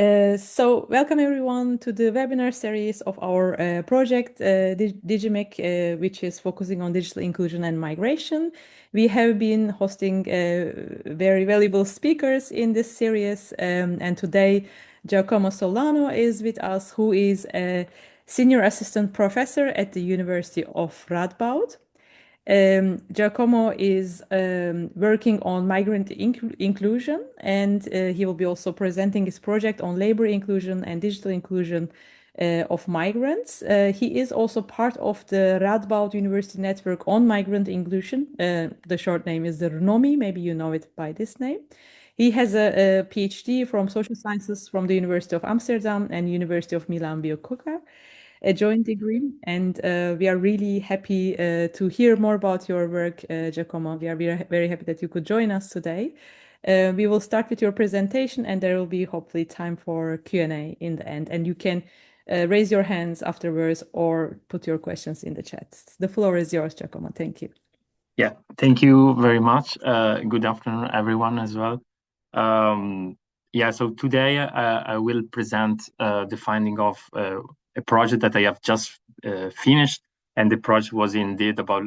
So welcome everyone to the webinar series of our project DigiMig, which is focusing on digital inclusion and migration. We have been hosting very valuable speakers in this series, and today Giacomo Solano is with us, who is a senior assistant professor at the University of Radboud. Giacomo is working on migrant inclusion, and he will be also presenting his project on labor inclusion and digital inclusion of migrants. He is also part of the Radboud University network on migrant inclusion. The short name is the RNOMI, maybe you know it by this name. He has a PhD from social sciences from the University of Amsterdam and University of Milan Biococa, a joint degree. And we are really happy to hear more about your work, Giacomo. We are very happy that you could join us today. We will start with your presentation, and there will be hopefully time for Q&A in the end. And you can raise your hands afterwards or put your questions in the chat. The floor is yours, Giacomo. Thank you. Yeah, thank you very much. Good afternoon, everyone, as well. So today I will present the finding of a project that I have just finished, and the project was indeed about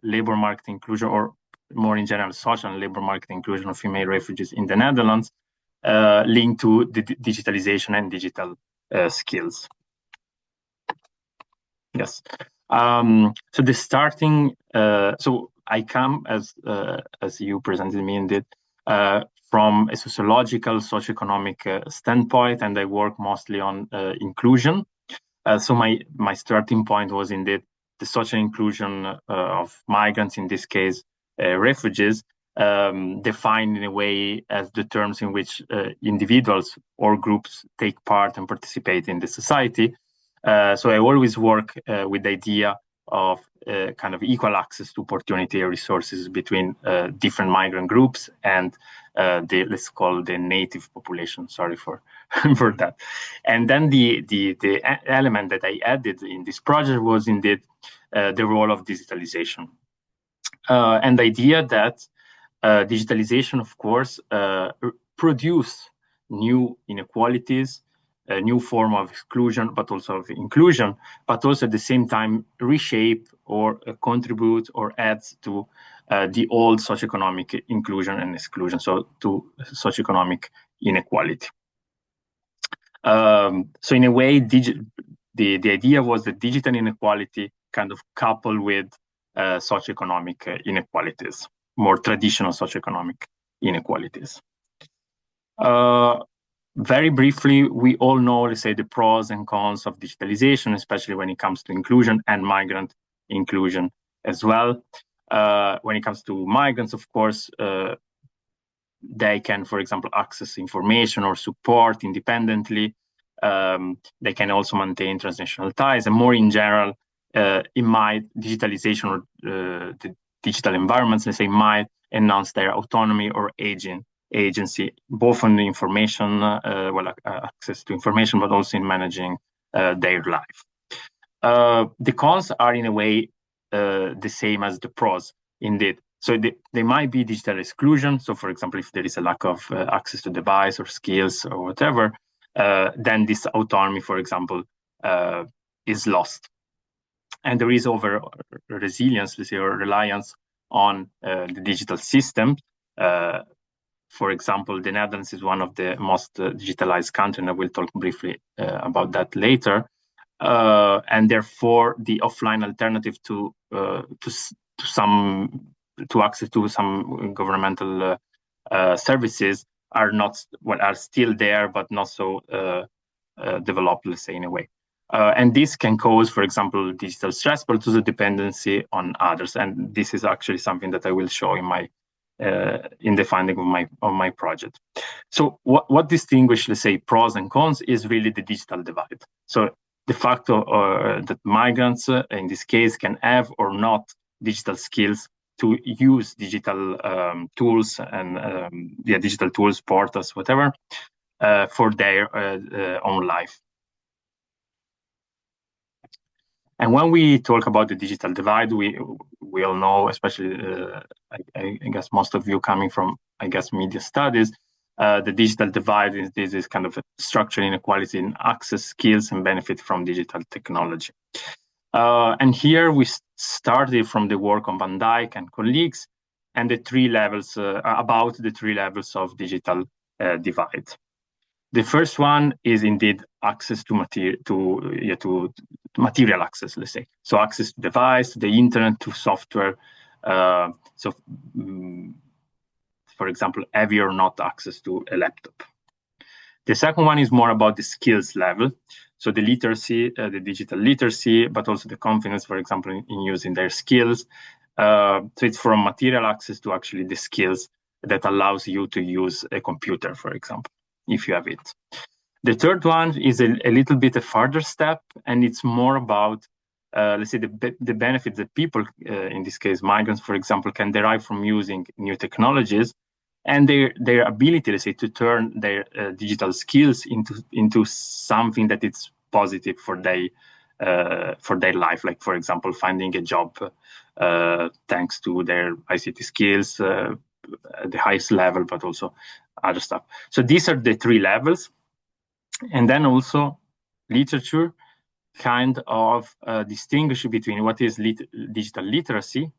labor market inclusion, or more in general, social and labor market inclusion of female refugees in the Netherlands, linked to the digitalization and digital skills. Yes. So the starting, so I come as you presented me indeed, from a sociological, socioeconomic standpoint, and I work mostly on inclusion. So my starting point was indeed the social inclusion of migrants, in this case, refugees, defined in a way as the terms in which individuals or groups take part and participate in the society. So I always work with the idea of kind of equal access to opportunity and resources between different migrant groups and let's call the native population. Sorry for for that. And then the element that I added in this project was indeed the role of digitalization, and the idea that digitalization, of course, produce new inequalities, a new form of exclusion, but also of inclusion, but also at the same time reshape or contribute or add to the old socioeconomic inclusion and exclusion, so to socioeconomic inequality. So in a way, the idea was that digital inequality kind of coupled with socioeconomic inequalities, more traditional socioeconomic inequalities. Very briefly, we all know, let's say, the pros and cons of digitalization, especially when it comes to inclusion and migrant inclusion as well. When it comes to migrants, of course, they can, for example, access information or support independently. They can also maintain transnational ties, and more in general, digitalization or the digital environments, let's say, might enhance their autonomy or agency, both on the information, access to information, but also in managing their life. The cons are in a way the same as the pros, indeed. So they might be digital exclusion. So, for example, if there is a lack of access to device or skills or whatever, then this autonomy, for example, is lost. And there is over resilience, let's say, or reliance on the digital system. For example, the Netherlands is one of the most digitalized countries, and I will talk briefly about that later. And therefore, the offline alternative to access to some governmental services are still there, but not so developed, let's say, in a way. And this can cause, for example, digital stress, but also dependency on others. And this is actually something that I will show in the finding of my project. So what distinguishes, let's say, pros and cons is really the digital divide. So the fact that migrants, in this case, can have or not digital skills to use digital tools and digital tools, portals, whatever, for their own life. And when we talk about the digital divide, we all know, especially I guess most of you coming from, I guess, media studies, The digital divide is this kind of a structural inequality in access, skills, and benefit from digital technology. And here we started from the work on Van Dijk and colleagues, and the three levels about the three levels of digital divide. The first one is indeed access to material access, let's say. So access to device, to the internet, to software. For example, heavy or not access to a laptop. The second one is more about the skills level. So the literacy, the digital literacy, but also the confidence, for example, in using their skills. So it's from material access to actually the skills that allows you to use a computer, for example, if you have it. The third one is a little bit a further step, and it's more about, let's say, the benefits that people, in this case, migrants, for example, can derive from using new technologies, and their ability, let's say, to turn their digital skills into something that is positive for their life. Like, for example, finding a job thanks to their ICT skills at the highest level, but also other stuff. So these are the three levels. And then also literature kind of distinguish between what is digital literacy,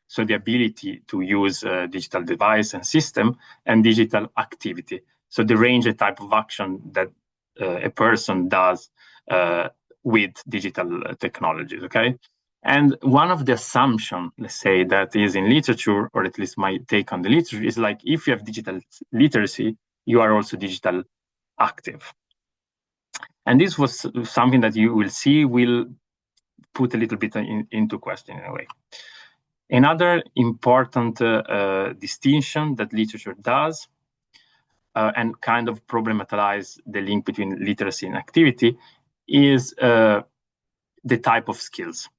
so the ability to use digital device and system, and digital activity, so the range of type of action that a person does with digital technologies, okay? And one of the assumptions, let's say, that is in literature, or at least my take on the literature, is like, if you have digital literacy, you are also digital active. And this was something that you will see will put a little bit into question in a way. Another important distinction that literature does and kind of problematize the link between literacy and activity is the type of skills.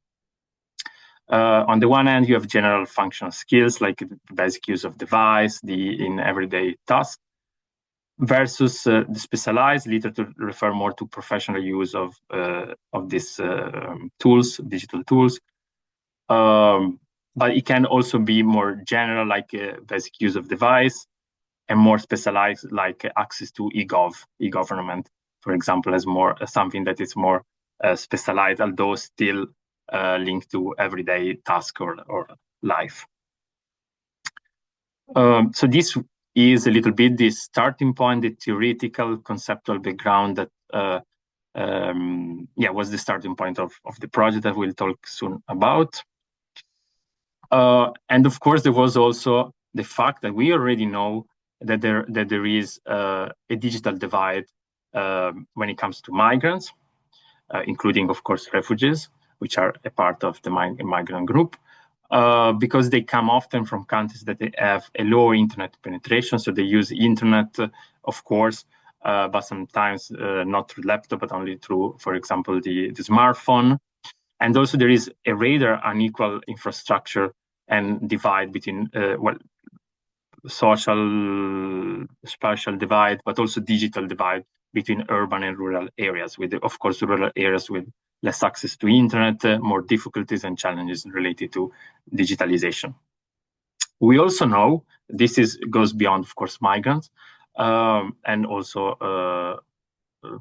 On the one hand, you have general functional skills like the basic use of device, in everyday tasks, versus the specialized. Literature refer more to professional use of these tools, digital tools. But it can also be more general, like basic use of device, and more specialized, like access to e-government, for example, as more something that is more specialized, although still linked to everyday task or life. So this is a little bit the starting point, the theoretical conceptual background that was the starting point of the project that we'll talk soon about. And of course, there was also the fact that we already know that there is a digital divide when it comes to migrants, including, of course, refugees, which are a part of the migrant group, because they come often from countries that they have a low internet penetration. So they use internet, of course, but sometimes not through laptop, but only through, for example, the smartphone. And also there is a rather unequal infrastructure and divide between, social, spatial divide, but also digital divide between urban and rural areas, with, of course, rural areas with less access to internet, more difficulties and challenges related to digitalization. We also know, this goes beyond, of course, migrants, and also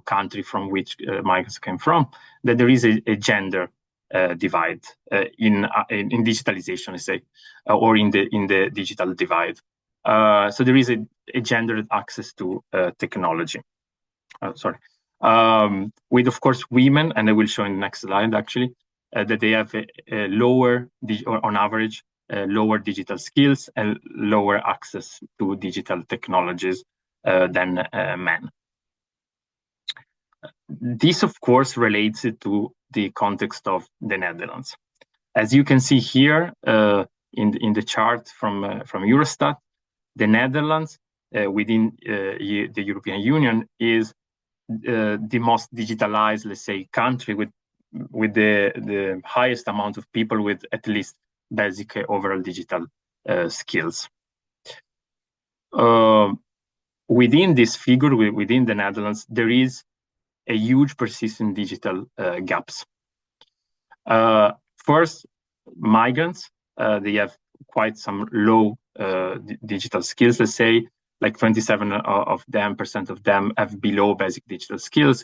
country from which migrants came from, that there is a gender divide in digitalization, let's say, or in the digital divide. So there is a gendered access to technology. With, of course, women, and I will show in the next slide, actually, that they have a lower, or on average, lower digital skills and lower access to digital technologies than men. This, of course, relates to the context of the Netherlands. As you can see here in the chart from Eurostat, the Netherlands within the European Union is the most digitalized, let's say, country with the highest amount of people with at least basic overall digital skills. Within this figure, within the Netherlands, there is a huge persistent digital gaps. First, migrants, they have quite some low digital skills, let's say. like 27% of them have below basic digital skills.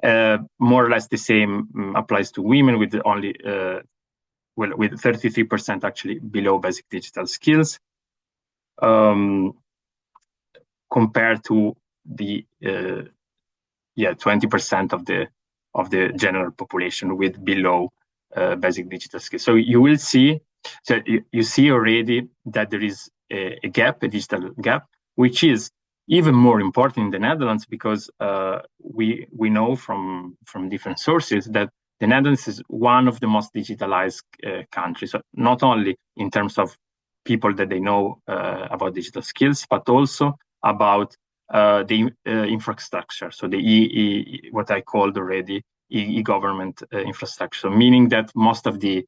More or less the same applies to women, with only with 33% actually below basic digital skills, compared to the 20% of the general population with below basic digital skills. So you will see, so you see already that there is a gap, a digital gap, which is even more important in the Netherlands, because we know from different sources that the Netherlands is one of the most digitalized countries, so not only in terms of people that they know about digital skills, but also about the infrastructure, so the what I called already e-government infrastructure, meaning that most of the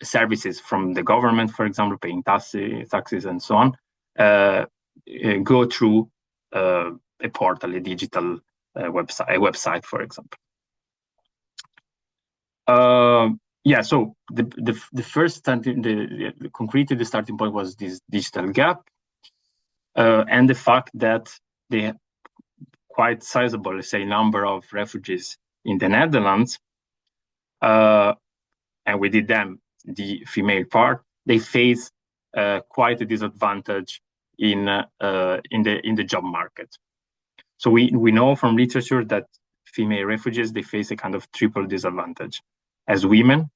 services from the government, for example, paying taxes and so on, go through a portal, a digital website, for example. Yeah, so the first starting, concretely the starting point was this digital gap, and the fact that the quite sizable, let's say, number of refugees in the Netherlands, and we did them, the female part, they face quite a disadvantage in the job market. So we know from literature that female refugees, they face a kind of triple disadvantage: as women,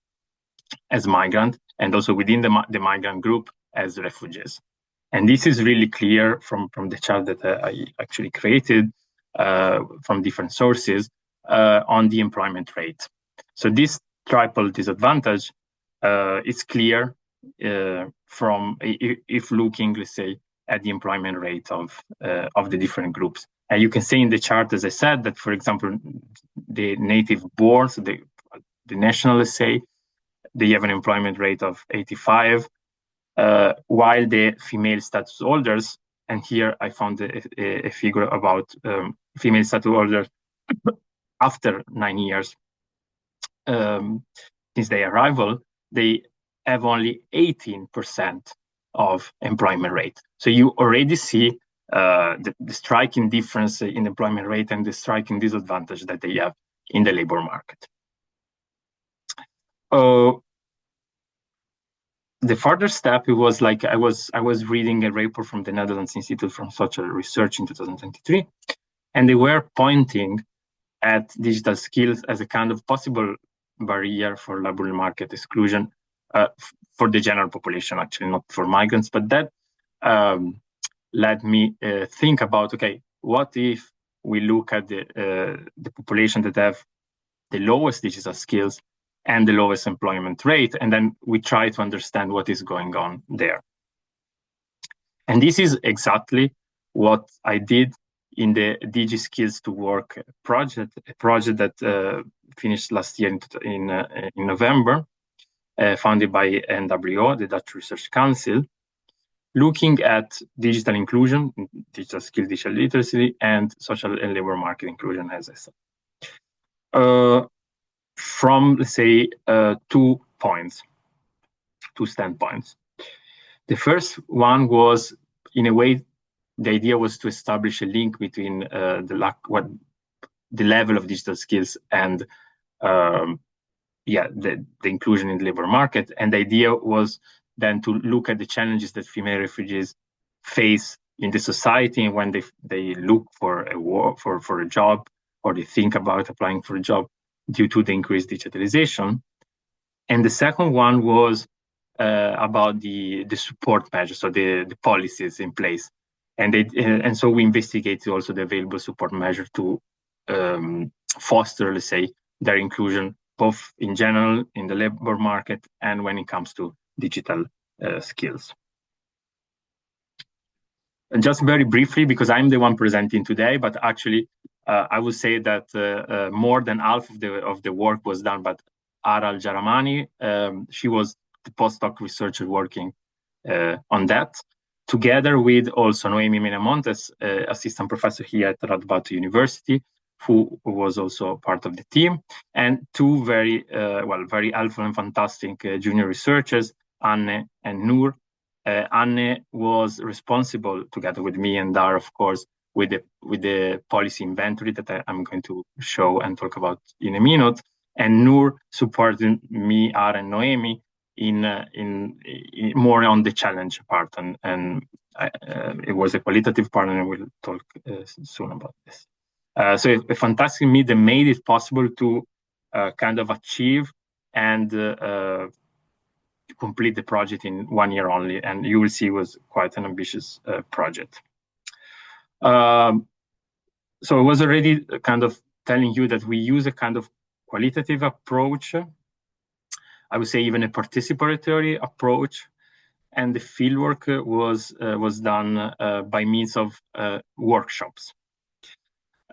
as migrant, and also within the migrant group as refugees. And this is really clear from the chart that I actually created from different sources on the employment rate. So this triple disadvantage is clear from if looking, let's say, at the employment rate of the different groups. And you can see in the chart, as I said, that, for example, the native born, so the national, let's say, they have an employment rate of 85, while the female status holders, and here I found a figure about female status holders after 9 years since their arrival, they have only 18% of employment rate. So you already see the striking difference in employment rate and the striking disadvantage that they have in the labor market. The further step, it was like I was reading a report from the Netherlands Institute for Social Research in 2023, and they were pointing at digital skills as a kind of possible barrier for labor market exclusion for the general population, actually, not for migrants. But that led me think about, okay, what if we look at the population that have the lowest digital skills and the lowest employment rate, and then we try to understand what is going on there. And this is exactly what I did in the Digi Skills to Work project, a project that finished last year in November, funded by NWO, the Dutch Research Council, looking at digital inclusion, digital skill, digital literacy, and social and labor market inclusion, as I said. From, let's say, 2 standpoints. The first one was, in a way, the idea was to establish a link between the level of digital skills and the inclusion in the labor market. And the idea was then to look at the challenges that female refugees face in the society when they look for a job, or they think about applying for a job, due to the increased digitalization. And the second one was about the support measures, so the policies in place. And so we investigated also the available support measure to foster, let's say, their inclusion, both in general in the labor market and when it comes to digital skills. And just very briefly, because I'm the one presenting today, but actually I would say that more than half of the work was done by Aral Jaramani. She was the postdoc researcher working on that, together with also Noemi Menamontes, assistant professor here at Radboud University, who was also part of the team, and two very helpful and fantastic junior researchers, Anne and Noor, Anne was responsible, together with me and Dar, of course, with the policy inventory that I'm going to show and talk about in a minute. And Noor supported me, Ar, and Noemi in more on the challenge part, and it was a qualitative part, and we'll talk soon about this. So a fantastic meet that made it possible to kind of achieve and complete the project in 1 year only, and you will see it was quite an ambitious project. So I was already kind of telling you that we use a kind of qualitative approach, I would say even a participatory approach, and the fieldwork was done by means of workshops.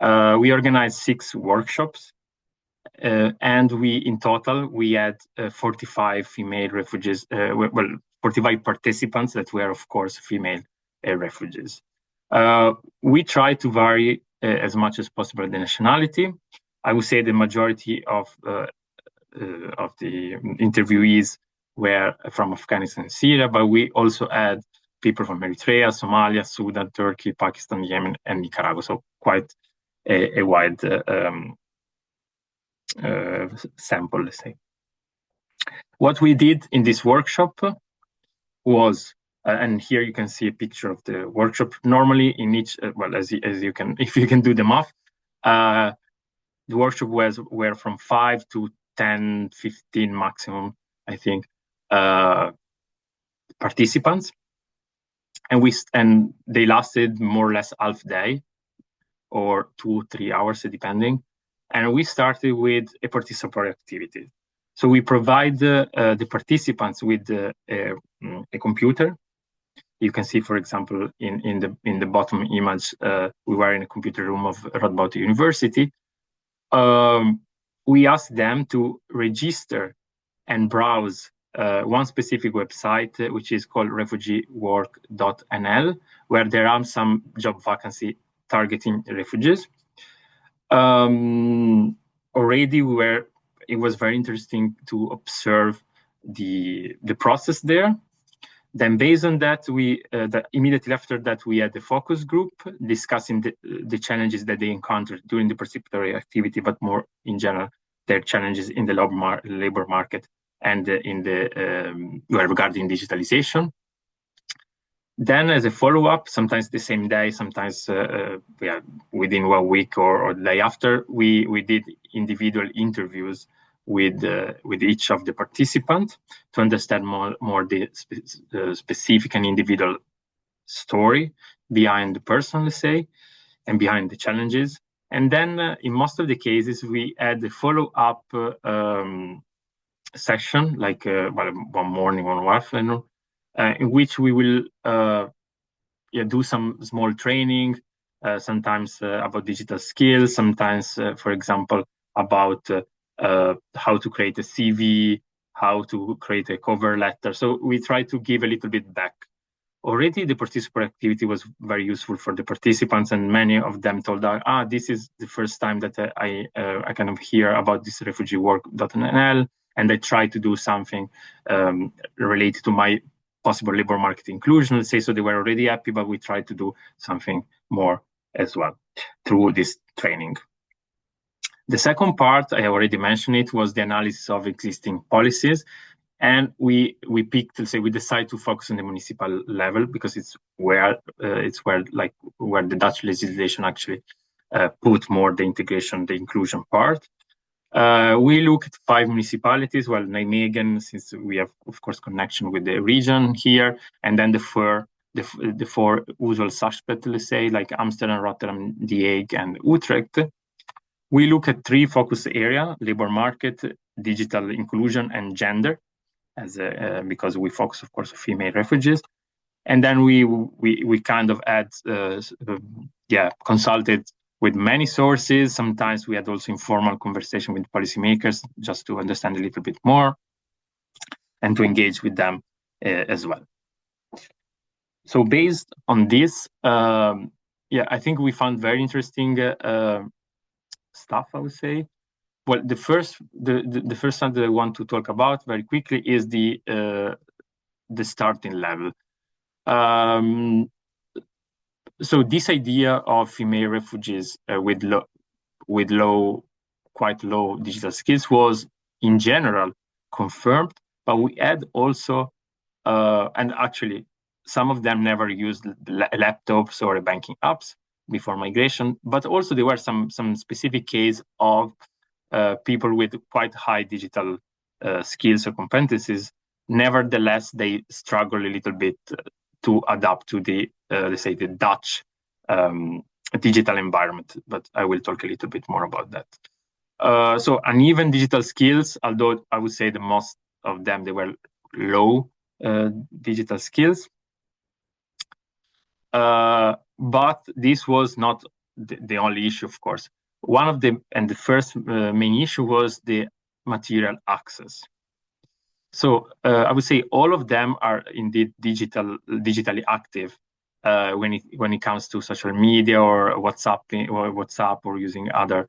We organized 6 workshops, and in total we had 45 female refugees, 45 participants that were, of course, female refugees. We try to vary as much as possible the nationality. I would say the majority of the interviewees were from Afghanistan and Syria, but we also had people from Eritrea, Somalia, Sudan, Turkey, Pakistan, Yemen, and Nicaragua. So quite a wide sample, let's say. What we did in this workshop was, and here you can see a picture of the workshop. Normally, in each, well, as you can, if you can do the math, the workshop were from 5 to 10, 15 maximum, I think, participants, and they lasted more or less half day, or 2-3 hours, depending. And we started with a participatory activity. So we provide the participants with a computer. You can see, for example, in the bottom image, we were in a computer room of Radboud University. We asked them to register and browse one specific website, which is called refugeework.nl, where there are some job vacancy targeting refugees. Already it was very interesting to observe the process there. Then based on that, immediately after that, we had the focus group discussing the challenges that they encountered during the participatory activity, but more in general, their challenges in the labor market and regarding digitalization. Then as a follow-up, sometimes the same day, sometimes within 1 week or the day after, we did individual interviews with each of the participants to understand more the specific and individual story behind the person, let's say, and behind the challenges. And then in most of the cases, we had a follow-up session, like one morning, one afternoon, in which we will do some small training, sometimes about digital skills, sometimes, for example, about how to create a CV, how to create a cover letter. So we try to give a little bit back. Already the participatory activity was very useful for the participants, and many of them told us, this is the first time that I kind of hear about this refugeework.nl, and I try to do something related to my possible labor market inclusion, let's say. So they were already happy, but we tried to do something more as well through this training. The second part, I already mentioned it, was the analysis of existing policies. And we picked, let's say, we decided to focus on the municipal level because it's where the Dutch legislation actually put more the integration, the inclusion part. We look at 5 municipalities, well, Nijmegen, since we have, of course, connection with the region here, and then the 4 usual suspects, let's say, like Amsterdam, Rotterdam, The Hague, and Utrecht. We look at 3 focus areas: labor market, digital inclusion, and gender, because we focus, of course, on female refugees. And then we kind of consulted with many sources. Sometimes we had also informal conversation with policymakers just to understand a little bit more and to engage with them as well. So based on this, I think we found very interesting stuff, I would say. Well, the first thing that I want to talk about very quickly is the starting level. So this idea of female refugees with quite low digital skills was in general confirmed, but we had also, and actually some of them never used laptops or banking apps before migration, but also there were some specific case of people with quite high digital skills or competencies. Nevertheless, they struggle a little bit to adapt to the, let's say, the Dutch digital environment, but I will talk a little bit more about that. So uneven digital skills, although I would say the most of them, they were low digital skills. But this was not the only issue, of course. One of the first main issue was the material access. So I would say all of them are indeed digitally active when it comes to social media or WhatsApp or using other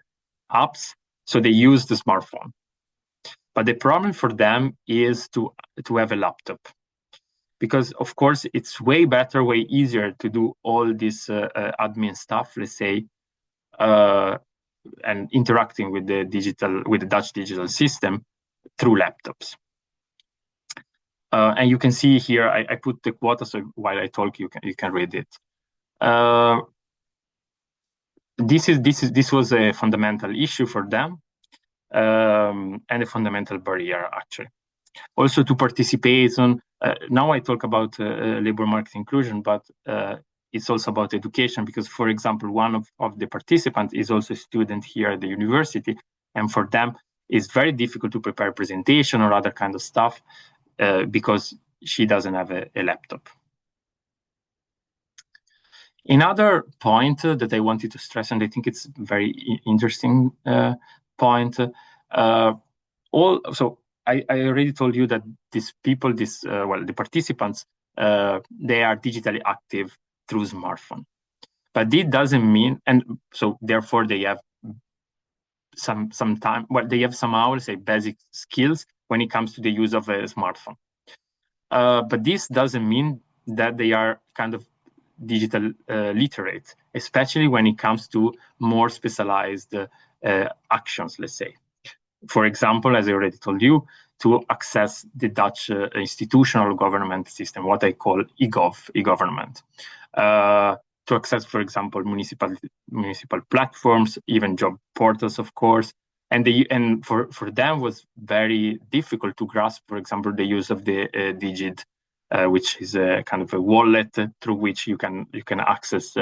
apps. So they use the smartphone. But the problem for them is to have a laptop. Because of course it's way better, way easier to do all this admin stuff, let's say, and interacting with the Dutch digital system through laptops. And you can see here, I put the quota, so while I talk, you can read it. This was a fundamental issue for them, and a fundamental barrier actually. Also to participate on, now I talk about labor market inclusion, but it's also about education, because for example, one of the participants is also a student here at the university, and for them it's very difficult to prepare presentation or other kind of stuff because she doesn't have a laptop. Another point that I wanted to stress, and I think it's very interesting point, so I already told you that these people, the participants, they are digitally active through smartphone. But it doesn't mean, and so therefore they have some time, well, they have somehow, let's say, basic skills when it comes to the use of a smartphone. But this doesn't mean that they are kind of digital literate, especially when it comes to more specialized actions, let's say. For example, as I already told you, to access the Dutch institutional government system, what I call e-government. To access, for example, municipal platforms, even job portals, of course. And for them was very difficult to grasp, for example, the use of the Digit, which is a kind of a wallet through which you can access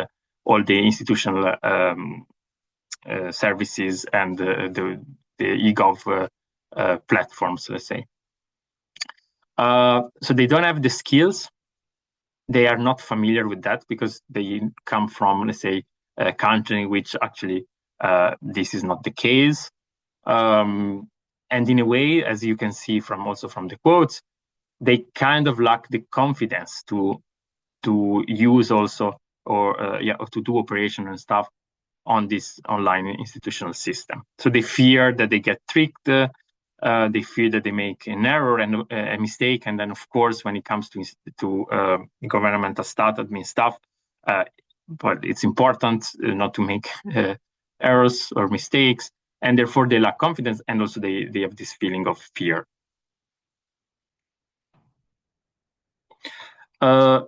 all the institutional services and the e-gov platforms, let's say. So they don't have the skills. They are not familiar with that because they come from, let's say, a country in which actually this is not the case. And in a way, as you can see also from the quotes, they kind of lack the confidence to use also or to do operation and stuff on this online institutional system. So they fear that they get tricked. They fear that they make an error and a mistake. And then, of course, when it comes to governmental admin stuff, but it's important not to make errors or mistakes. And therefore, they lack confidence. And also, they have this feeling of fear. I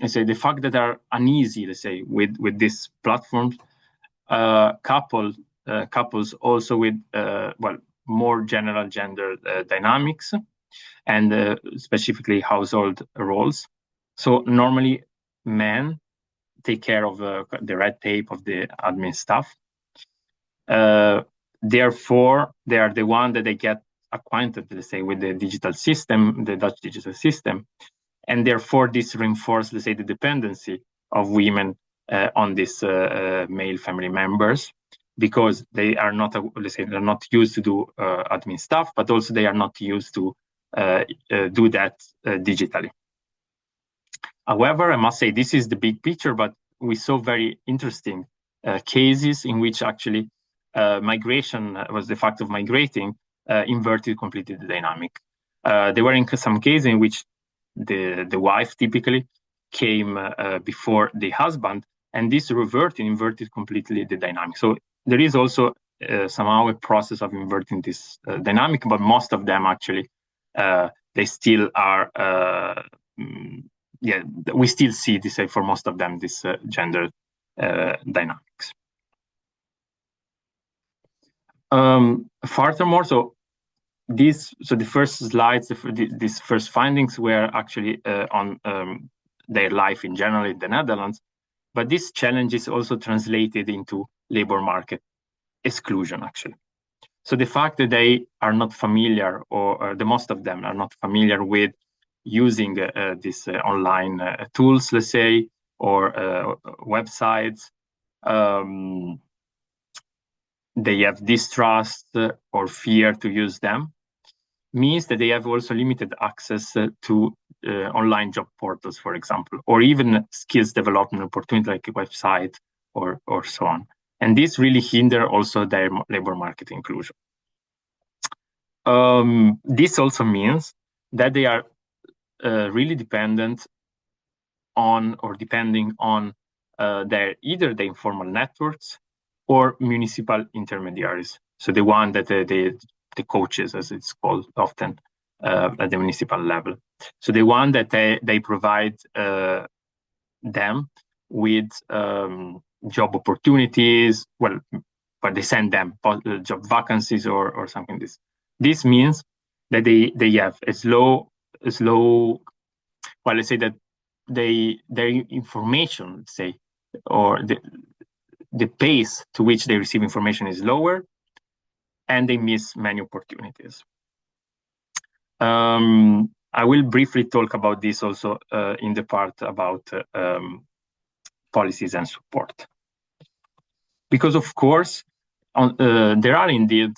say the fact that they are uneasy, let's say, with these platforms, couples also with more general gender dynamics and specifically household roles. So normally men take care of the red tape of the admin stuff. Therefore, they are the one that they get acquainted, let's say, with the digital system, the Dutch digital system. And therefore, this reinforces, let's say, the dependency of women on these male family members, because they are not, let's say, they're not used to do admin stuff, but also they are not used to do that digitally. However, I must say this is the big picture, but we saw very interesting cases in which actually migration was the fact of migrating inverted completely the dynamic. There were some cases in which the wife typically came before the husband, and this inverted completely the dynamic. So there is also somehow a process of inverting this dynamic, but most of them actually they still are. Yeah, we still see this for most of them this gender dynamics. Furthermore, so the first slides, these first findings were actually on their life in general in the Netherlands, but these challenges also translated into labor market exclusion, actually. So the fact that they are not familiar, or the most of them are not familiar with using these online tools, let's say, or websites, they have distrust or fear to use them, means that they have also limited access to online job portals, for example, or even skills development opportunities like a website or so on. And this really hinder also their labor market inclusion. This also means that they are really dependent on, or depending on either the informal networks or municipal intermediaries. So the one that the coaches, as it's called often at the municipal level. So the one that they provide them with job opportunities, well, but they send them job vacancies or something. This means that they have a slow, well, let's say that their information, let's say, or the pace to which they receive information is lower, and they miss many opportunities. I will briefly talk about this also in the part about policies and support. Because of course, there are indeed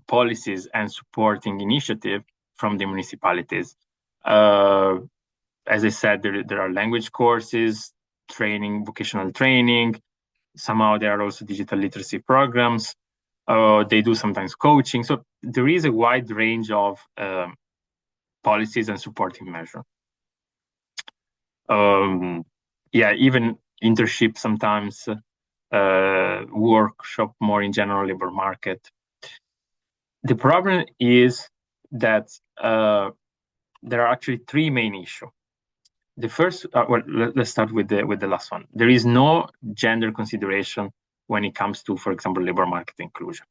policies and supporting initiatives from the municipalities. As I said, there are language courses, training, vocational training. Somehow there are also digital literacy programs. They do sometimes coaching. So there is a wide range of policies and supporting measures. Yeah, even internship sometimes, workshop more in general labor market. The problem is that there are actually three main issues. The first, well, let's start with the last one. There is no gender consideration when it comes to, for example, labor market inclusion.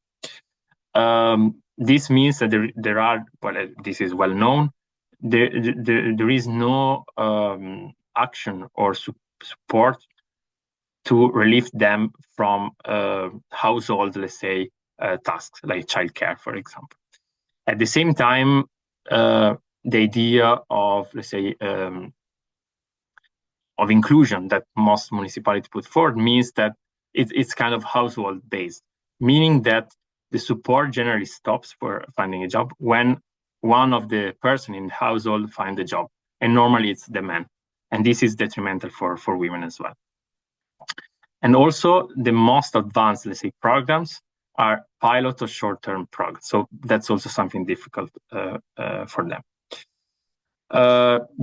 This means that there are, well, this is well known, there is no action or support to relieve them from household, let's say, tasks like childcare, for example. At the same time, the idea of, let's say, of inclusion that most municipalities put forward means that it's kind of household based, meaning that the support generally stops for finding a job when one of the person in the household finds a job, and normally it's the man, and this is detrimental for women as well. And also the most advanced, let's say, programs are pilot or short-term programs, so that's also something difficult for them.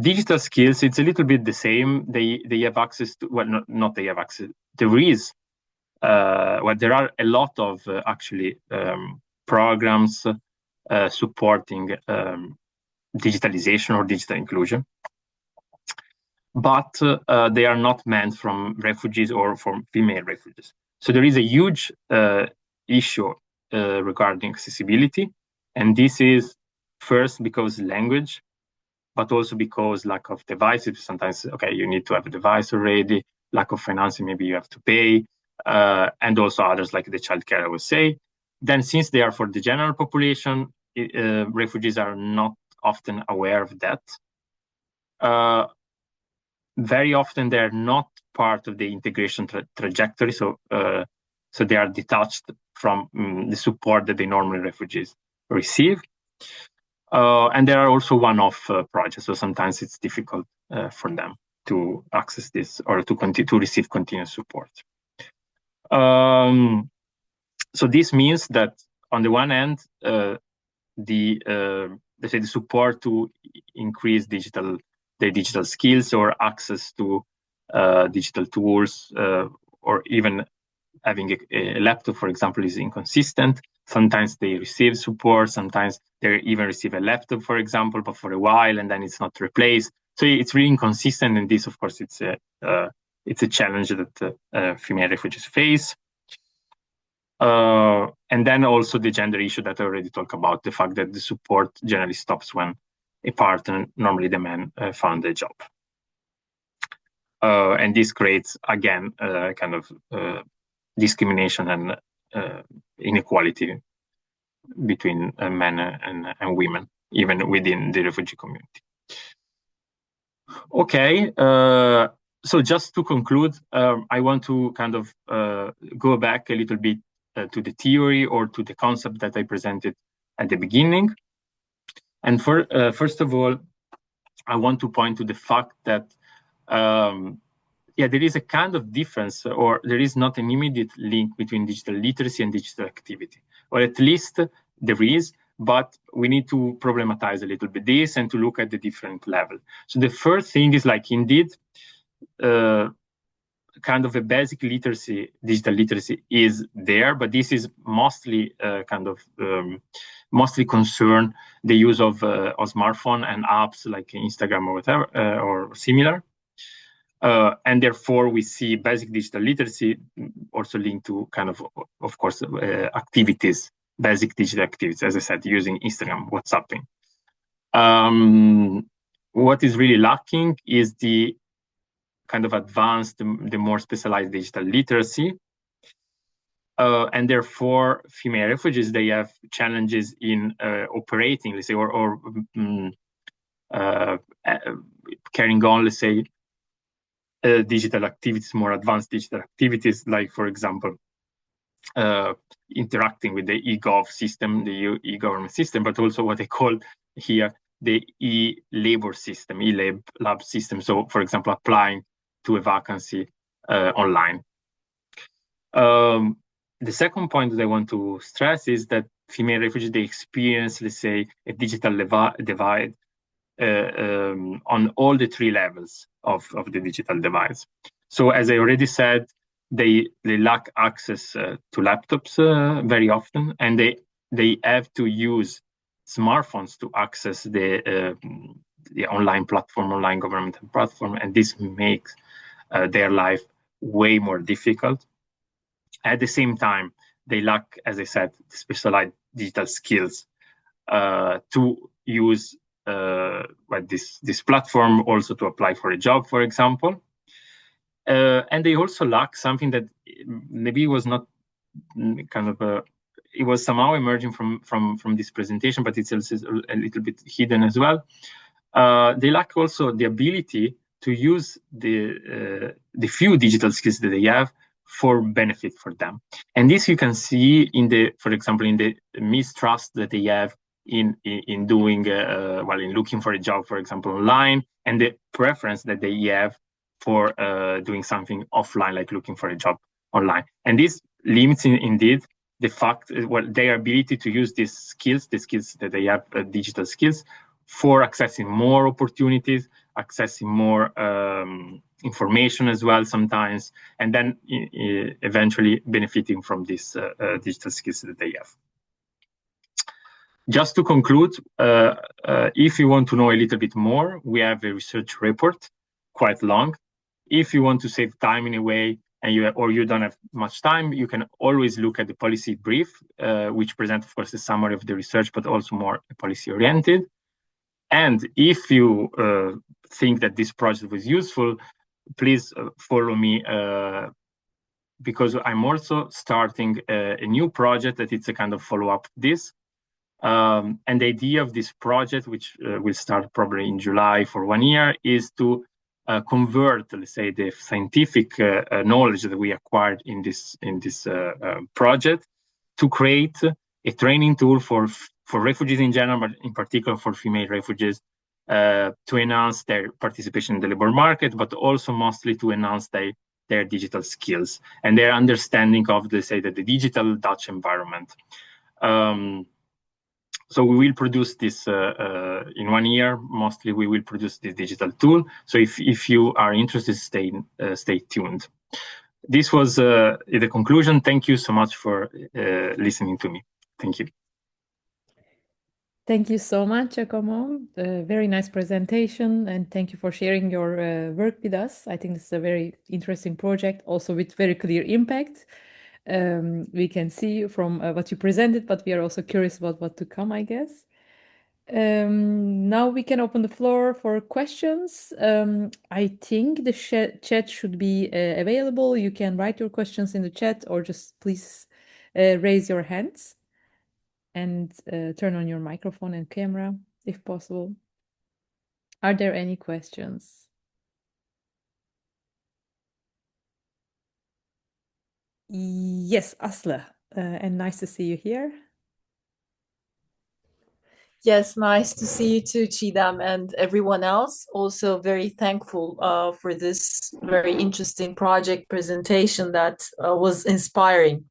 Digital skills, it's a little bit the same. They have access to, well, not they have access. There is, well, there are a lot of actually programs supporting digitalization or digital inclusion, but they are not meant from refugees or from female refugees. So there is a huge issue regarding accessibility, and this is first because language, but also because lack of devices. Sometimes, okay, you need to have a device already, lack of financing, maybe you have to pay, and also others like the childcare, I would say. Then since they are for the general population, refugees are not often aware of that. Very often they're not part of the integration trajectory, so they are detached from the support that the normal refugees receive. And there are also one-off projects, so sometimes it's difficult for them to access this or to receive continuous support. So this means that on the one hand, the let's say, the support to increase their digital skills or access to digital tools, or even having a laptop, for example, is inconsistent. Sometimes they receive support, sometimes they even receive a laptop, for example, but for a while, and then it's not replaced. So it's really inconsistent, and this, of course, it's a challenge that female refugees face. And then also the gender issue that I already talked about, the fact that the support generally stops when a partner, normally the man, found a job. And this creates, again, kind of discrimination and inequality between men and women, even within the refugee community. Okay, so just to conclude, I want to kind of go back a little bit to the theory or to the concept that I presented at the beginning. And first of all, I want to point to the fact that there is a kind of difference, or there is not an immediate link between digital literacy and digital activity, or at least there is, but we need to problematize a little bit this and to look at the different level. So the first thing is, like, indeed, kind of a basic literacy, digital literacy is there, but this is mostly mostly concern the use of smartphone and apps like Instagram or whatever, or similar. And therefore, we see basic digital literacy also linked to kind of course, activities, basic digital activities, as I said, using Instagram, WhatsApping. What is really lacking is the kind of advanced, the more specialized digital literacy. And therefore, female refugees, they have challenges in operating, let's say, or carrying on, let's say, digital activities, more advanced digital activities, like, for example, interacting with the e-gov system, the e-government system, but also what they call here the e-labor system, e-lab system. So, for example, applying to a vacancy online. The second point that I want to stress is that female refugees, they experience, let's say, a digital divide on all the three levels of the digital divide. So, as I already said, they lack access to laptops very often, and they have to use smartphones to access the online platform, online government platform, and this makes their life way more difficult. At the same time, they lack, as I said, specialized digital skills to use this platform, also to apply for a job, for example. And they also lack something that maybe was not kind of it was somehow emerging from this presentation, but it's also a little bit hidden as well. They lack also the ability to use the few digital skills that they have for benefit for them. And this you can see in for example, in the mistrust that they have in doing in looking for a job, for example, online, and the preference that they have for doing something offline, like looking for a job online. And this limits indeed the fact, their ability to use these skills, the skills that they have, digital skills, for accessing more opportunities, accessing more information as well sometimes, and then eventually benefiting from these digital skills that they have. Just to conclude, if you want to know a little bit more, we have a research report, quite long. If you want to save time in a way, and you don't have much time, you can always look at the policy brief, which presents, of course, a summary of the research, but also more policy-oriented. And if you think that this project was useful, please follow me, because I'm also starting a new project that it's a kind of follow-up to this. And the idea of this project, which will start probably in July for 1 year, is to convert, let's say, the scientific knowledge that we acquired in this project to create a training tool for refugees in general, but in particular for female refugees, to enhance their participation in the labor market, but also mostly to enhance their digital skills and their understanding of, let's say, the digital Dutch environment. So we will produce this in 1 year. Mostly, we will produce this digital tool. So if you are interested, stay tuned. This was the conclusion. Thank you so much for listening to me. Thank you. Thank you so much, Giacomo. Very nice presentation, and thank you for sharing your work with us. I think this is a very interesting project, also with very clear impact. We can see from what you presented, but we are also curious about what to come, I guess. Now we can open the floor for questions. I think the chat should be available. You can write your questions in the chat or just please raise your hands and turn on your microphone and camera if possible. Are there any questions? Yes, Asla, and nice to see you here. Yes, nice to see you too, Chidam, and everyone else. Also very thankful for this very interesting project presentation that was inspiring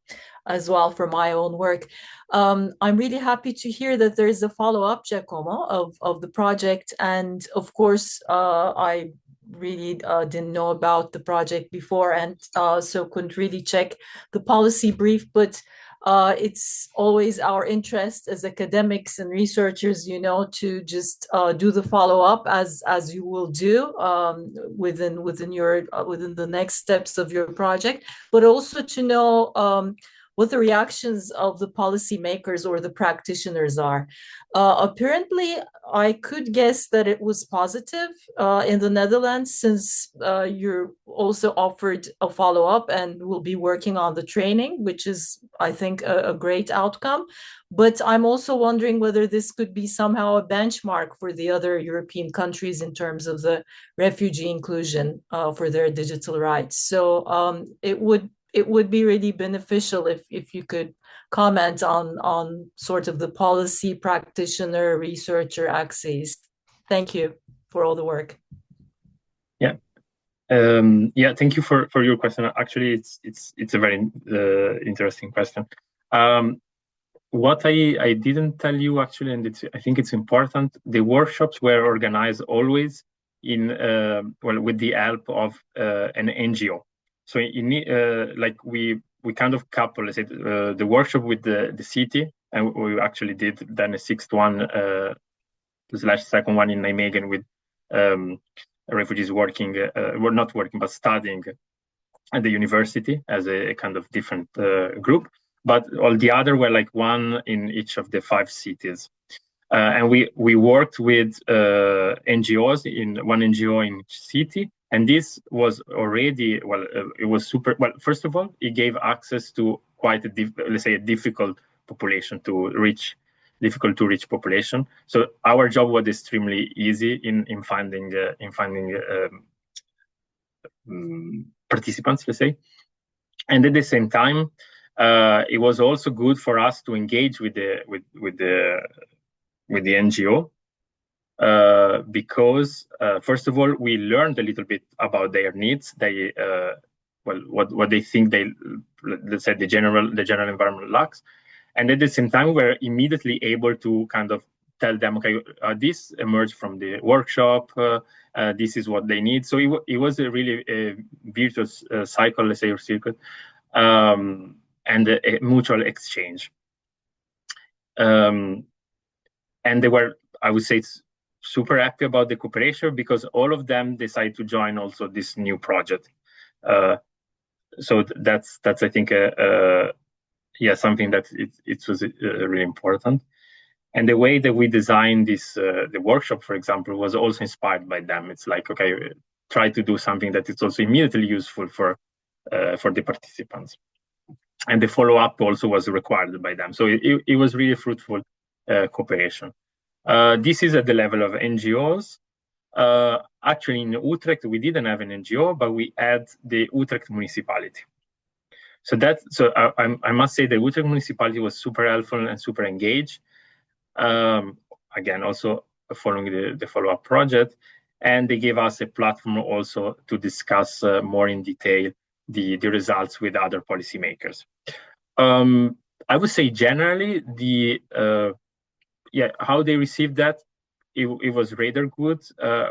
as well for my own work. I'm really happy to hear that there is a follow-up, Giacomo, of the project. And of course, I really didn't know about the project before and so couldn't really check the policy brief, but it's always our interest as academics and researchers, to just do the follow up as you will do within the next steps of your project, but also to know what the reactions of the policymakers or the practitioners are. Apparently, I could guess that it was positive in the Netherlands, since you're also offered a follow-up and will be working on the training, which is, I think, a great outcome. But I'm also wondering whether this could be somehow a benchmark for the other European countries in terms of the refugee inclusion for their digital rights. So it would be really beneficial if you could comment on sort of the policy practitioner researcher axes. Thank you for all the work. Yeah. Thank you for your question. Actually, it's a very interesting question. What I didn't tell you actually, and I think it's important, the workshops were organized always in with the help of an NGO. So like we kind of couple, let's say, the workshop with the city, and we actually did then a sixth one / second one in Nijmegen with refugees working, were not working but studying at the university as a kind of different group. But all the other were like one in each of the 5 cities. And we worked with NGOs, in one NGO in each city. And this was already, it was super, first of all, it gave access to quite let's say a difficult population to reach, population. So our job was extremely easy in finding participants, let's say. And at the same time, it was also good for us to engage with the NGO because first of all, we learned a little bit about their needs. They what they think let's say the general environment lacks, and at the same time, we're immediately able to kind of tell them, okay, this emerged from the workshop. This is what they need. So it was a really virtuous cycle, let's say, or circuit, and a mutual exchange. And they were, I would say, super happy about the cooperation because all of them decided to join also this new project. So that's I think something that it was really important. And the way that we designed this the workshop, for example, was also inspired by them. It's like, okay, try to do something that is also immediately useful for the participants. And the follow-up also was required by them. So it was really fruitful cooperation. This is at the level of NGOs. Actually, in Utrecht, we didn't have an NGO, but we had the Utrecht municipality. So I must say the Utrecht municipality was super helpful and super engaged. Again, also following the follow-up project. And they gave us a platform also to discuss more in detail the results with other policymakers. I would say generally yeah, how they received that, it was rather good.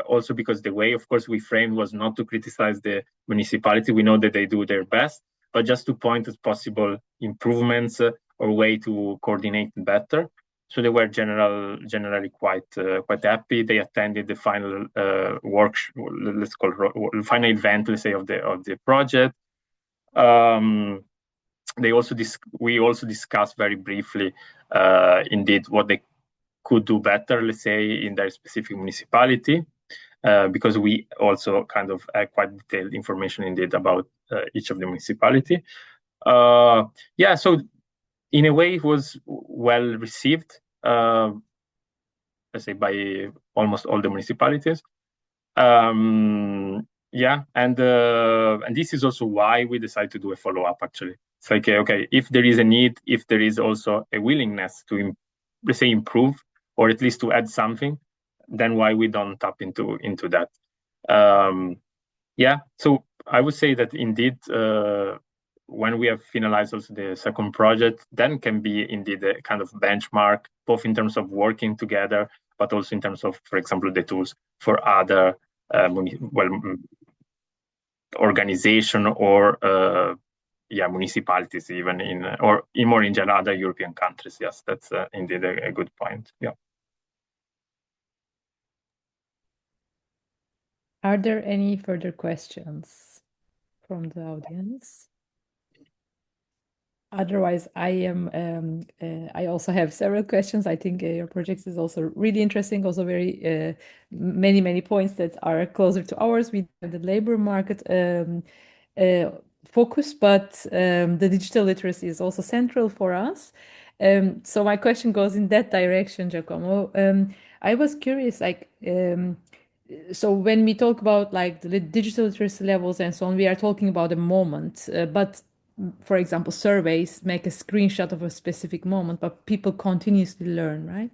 Also because the way, of course, we framed was not to criticize the municipality. We know that they do their best, but just to point at possible improvements or way to coordinate better. So they were generally quite happy. They attended the final workshop, let's call it final event, let's say, of the project. We also discussed very briefly, indeed, what they could do better, let's say, in their specific municipality, because we also kind of had quite detailed information indeed about each of the municipality. Yeah, so in a way, it was well received, let's say, by almost all the municipalities. Yeah, and this is also why we decided to do a follow-up, actually. It's like, okay, if there is a need, if there is also a willingness to, let's say, improve, or at least to add something, then why we don't tap into that. Yeah, so I would say that indeed, when we have finalized also the second project, then can be indeed a kind of benchmark, both in terms of working together, but also in terms of, for example, the tools for other organization or municipalities, even in more in general other European countries. Yes, that's indeed a good point. Yeah. Are there any further questions from the audience? Otherwise, I also have several questions. I think your project is also really interesting, also very many points that are closer to ours. We have the labor market focus, but the digital literacy is also central for us. So my question goes in that direction, Giacomo. I was curious, like, so when we talk about like the digital literacy levels and so on, we are talking about a moment, but for example, surveys make a screenshot of a specific moment, but people continuously learn, right?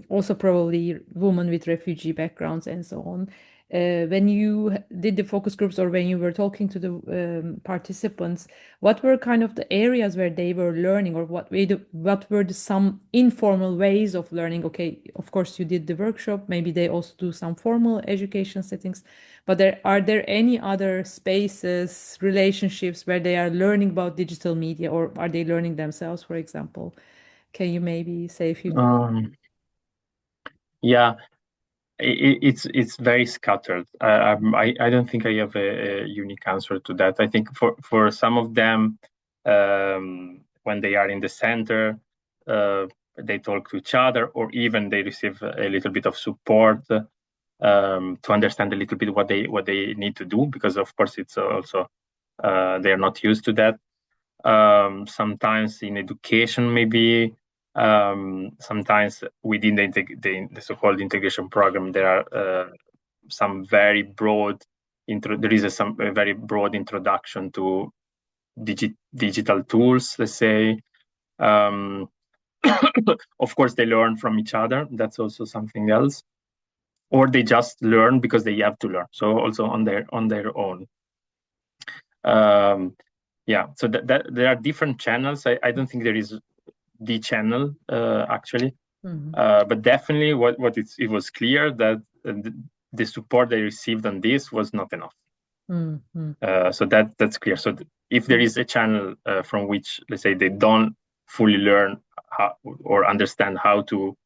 Also probably women with refugee backgrounds and so on. When you did the focus groups or when you were talking to the participants, what were kind of the areas where they were learning, or what were some informal ways of learning? Okay, of course you did the workshop, maybe they also do some formal education settings, but are there any other spaces, relationships where they are learning about digital media, or are they learning themselves, for example? Can you maybe say a few things? Yeah, it's very scattered. I don't think I have a unique answer to that. I think for some of them, when they are in the center, they talk to each other, or even they receive a little bit of support to understand a little bit what they need to do, because of course it's also they are not used to that. Sometimes in education, maybe. Sometimes within the so-called integration program, there are some very broad a very broad introduction to digital tools, let's say. Of course, they learn from each other. That's also something else. Or they just learn because they have to learn. So also on their own. Yeah. So that there are different channels. I don't think there is the channel actually, but definitely it was clear that the support they received on this was not enough. So that's clear. So if there is a channel from which, let's say, they don't fully learn how or understand how to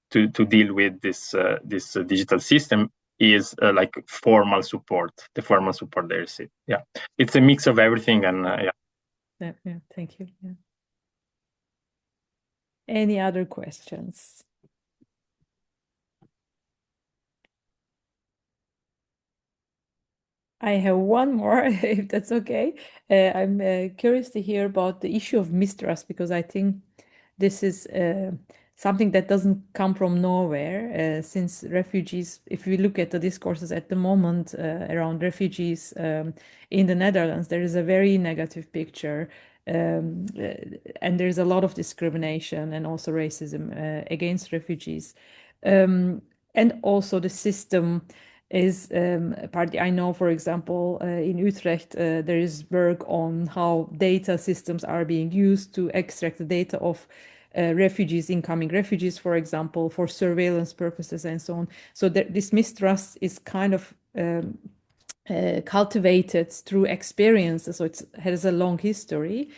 deal with this digital system, is like formal support, the formal support they receive. Yeah, it's a mix of everything, and yeah, thank you. Yeah. Any other questions? I have one more, if that's okay. I'm curious to hear about the issue of mistrust, because I think this is something that doesn't come from nowhere, since refugees, if we look at the discourses at the moment around refugees in the Netherlands, there is a very negative picture. And there's a lot of discrimination and also racism against refugees. And also the system is partly, I know, for example, in Utrecht, there is work on how data systems are being used to extract the data of refugees, incoming refugees, for example, for surveillance purposes and so on. So this mistrust is kind of cultivated through experiences, so it has a long history.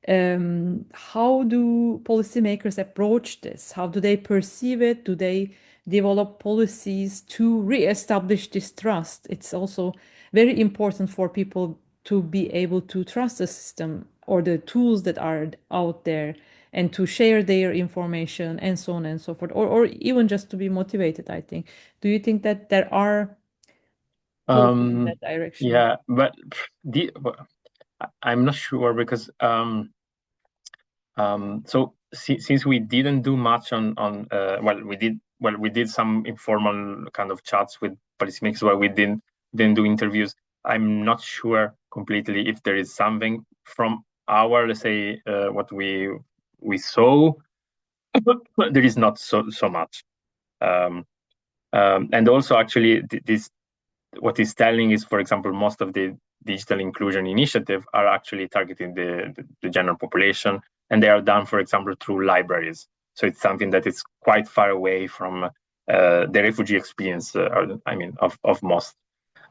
How do policymakers approach this? How do they perceive it? Do they develop policies to re-establish this trust? It's also very important for people to be able to trust the system or the tools that are out there and to share their information and so on and so forth, or even just to be motivated, I think. Do you think that there are policies in that direction? Yeah, but I'm not sure because so since we didn't do much on we did some informal kind of chats with policymakers, but we didn't do interviews. I'm not sure completely if there is something from our, let's say, what we saw. There is not so much, and also actually this what is telling is, for example, most of the digital inclusion initiative are actually targeting the general population, and they are done, for example, through libraries. So it's something that is quite far away from the refugee experience, of most.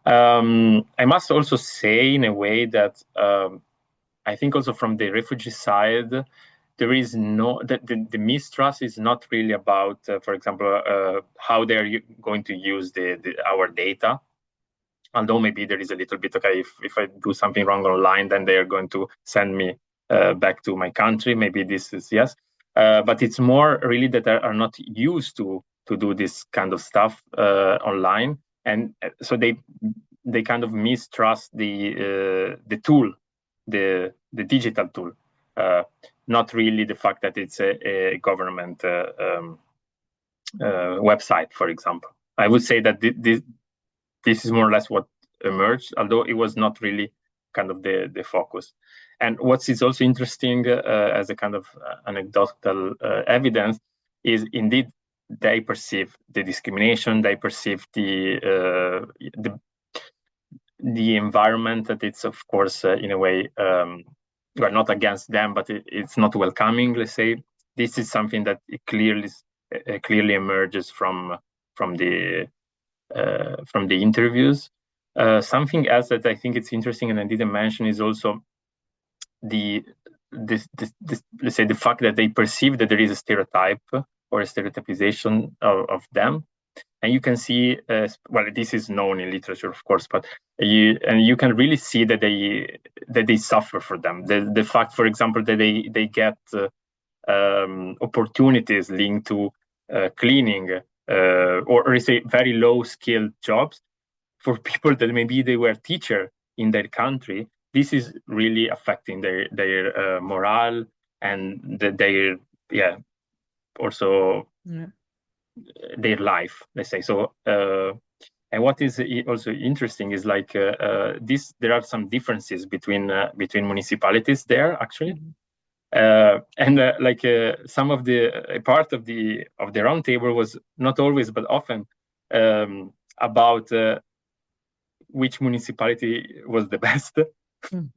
I must also say, in a way, that I think also from the refugee side, there is the mistrust is not really about, for example, how they're going to use our data. Although maybe there is a little bit, okay, if I do something wrong online, then they are going to send me back to my country. Maybe this is yes, but it's more really that they are not used to do this kind of stuff online, and so they kind of mistrust the tool, the digital tool, not really the fact that it's a government website, for example. I would say that this is more or less what emerged, although it was not really kind of the focus. And what is also interesting as a kind of anecdotal evidence is indeed they perceive the discrimination, they perceive the environment that it's, of course, in a way, well, not against them, but it's not welcoming, let's say. This is something that it clearly emerges from the interviews. Something else that I think it's interesting and I didn't mention is also let's say the fact that they perceive that there is a stereotype or a stereotypization of them. And you can see, well, this is known in literature, of course, but you can really see that they suffer for them. The fact, for example, that they get opportunities linked to cleaning or say very low skilled jobs for people that maybe they were teacher in their country. This is really affecting their morale and their also their life, let's say. So and what is also interesting is like there are some differences between municipalities there actually. And some of the part of the roundtable was not always but often about which municipality was the best in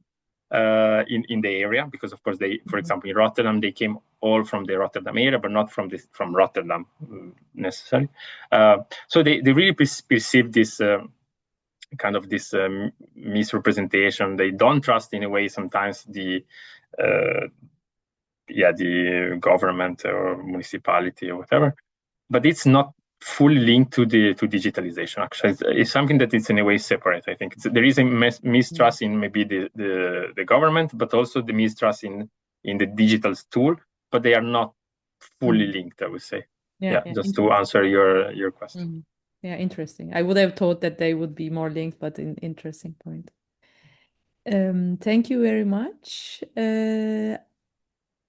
the area, because of course they, for example, in Rotterdam, they came all from the Rotterdam area, but not from Rotterdam necessarily. So they really perceive this kind of this misrepresentation. They don't trust in a way sometimes the government or municipality or whatever, but it's not fully linked to digitalization. Actually, it's something that is in a way separate. I think there is a mistrust in maybe the government, but also the mistrust in the digital tool, but they are not fully linked, I would say. Just to answer your question. Yeah, interesting. I would have thought that they would be more linked, but an interesting point. Thank you very much.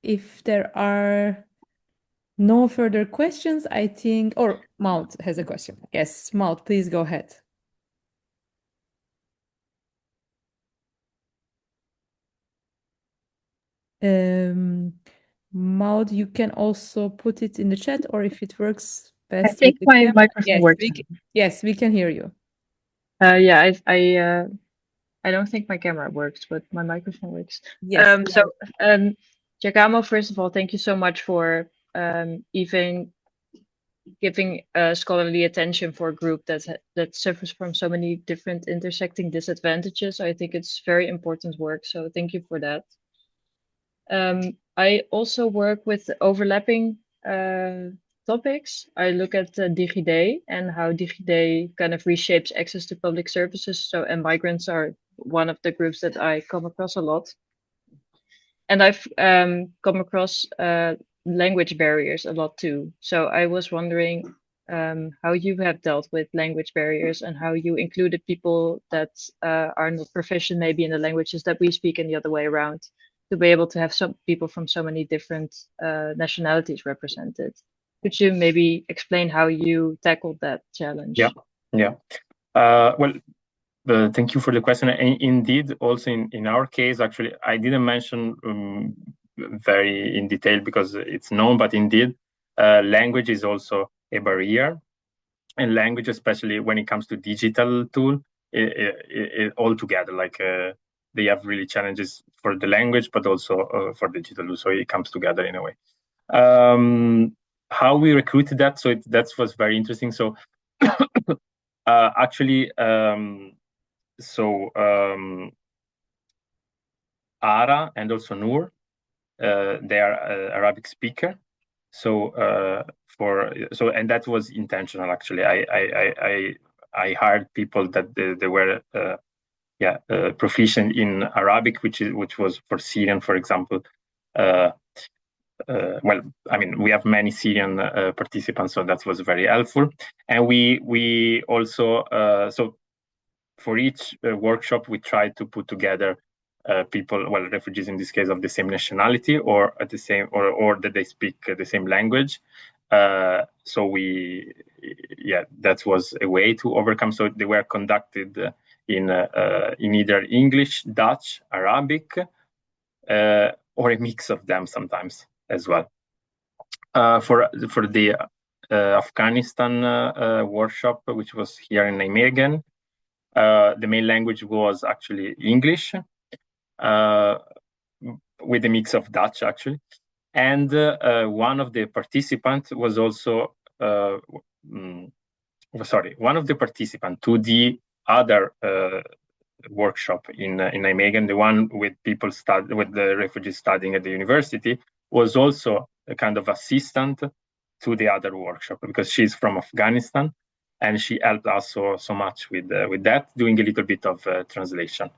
If there are no further questions, I think, or Maud has a question. Yes, Maud, please go ahead. Maud, you can also put it in the chat, or if it works best. I think my microphone works. Yes, we can hear you. Yeah, I don't think my camera works, but my microphone works. Yes. Giacomo, first of all, thank you so much for even giving scholarly attention for a group that suffers from so many different intersecting disadvantages. I think it's very important work, so thank you for that. I also work with overlapping topics. I look at DigiD and how DigiD kind of reshapes access to public services. So, and migrants are one of the groups that I come across a lot. And I've come across language barriers a lot too. So I was wondering how you have dealt with language barriers and how you included people that are not proficient maybe in the languages that we speak and the other way around, to be able to have some people from so many different nationalities represented. Could you maybe explain how you tackled that challenge? Yeah. Well, thank you for the question. Indeed, also in our case, actually, I didn't mention very in detail because it's known, but indeed, language is also a barrier. And language, especially when it comes to digital tool, it all together, like they have really challenges for the language, but also for digital tool. So it comes together in a way. How we recruited that, so that was very interesting. So actually, Ara and also Noor, they are Arabic speaker. So and that was intentional. Actually, I hired people that they were proficient in Arabic, which was for Syrian, for example. Well, I mean, we have many Syrian participants, so that was very helpful. And we also so for each workshop we tried to put together people, well, refugees in this case, of the same nationality or at the same or that they speak the same language. So that was a way to overcome. So they were conducted in either English, Dutch, Arabic, or a mix of them sometimes as well. For the Afghanistan workshop, which was here in Nijmegen, the main language was actually English, with a mix of Dutch, actually. And one of the participants was also, one of the participants to the other workshop in Nijmegen, the one with with the refugees studying at the university, was also a kind of assistant to the other workshop because she's from Afghanistan, and she helped us so much with that, doing a little bit of translation.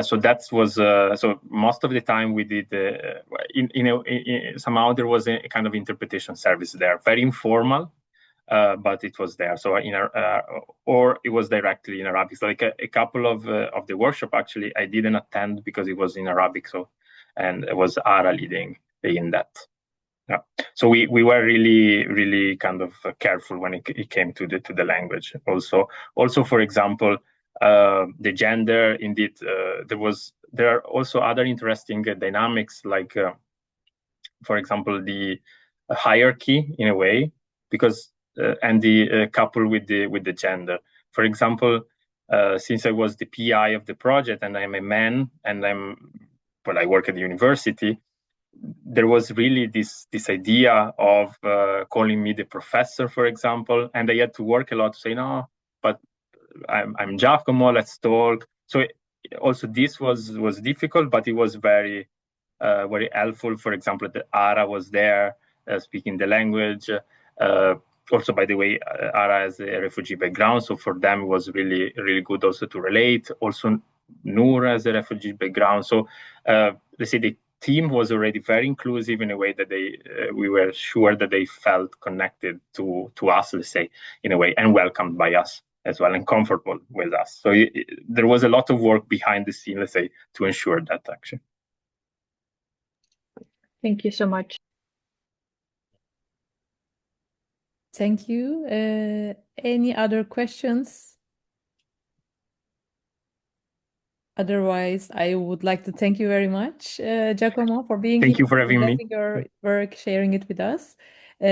So that was so most of the time we did somehow there was a kind of interpretation service there, very informal, but it was there. So or it was directly in Arabic. So like a couple of the workshop, actually, I didn't attend because it was in Arabic. So, and it was Ara leading in that. Yeah. So we were really kind of careful when it came to the language. Also, for example, the gender. Indeed, there are also other interesting dynamics, like for example the hierarchy in a way, because and the couple with the gender. For example, since I was the PI of the project and I'm a man and I work at the university, there was really this idea of calling me the professor, for example, and I had to work a lot to say, no, but I'm Giacomo, let's talk. So also this was difficult, but it was very helpful. For example, the Ara was there speaking the language. Also, by the way, Ara has a refugee background, so for them it was really good also to relate. Also, Noor has a refugee background, so let's say the team was already very inclusive in a way that we were sure that they felt connected to us, let's say, in a way, and welcomed by us as well, and comfortable with us. So there was a lot of work behind the scene, let's say, to ensure that actually. Thank you so much. Thank you. Any other questions? Otherwise, I would like to thank you very much, Giacomo, for being here. Thank you for having me. Your work, sharing it with us.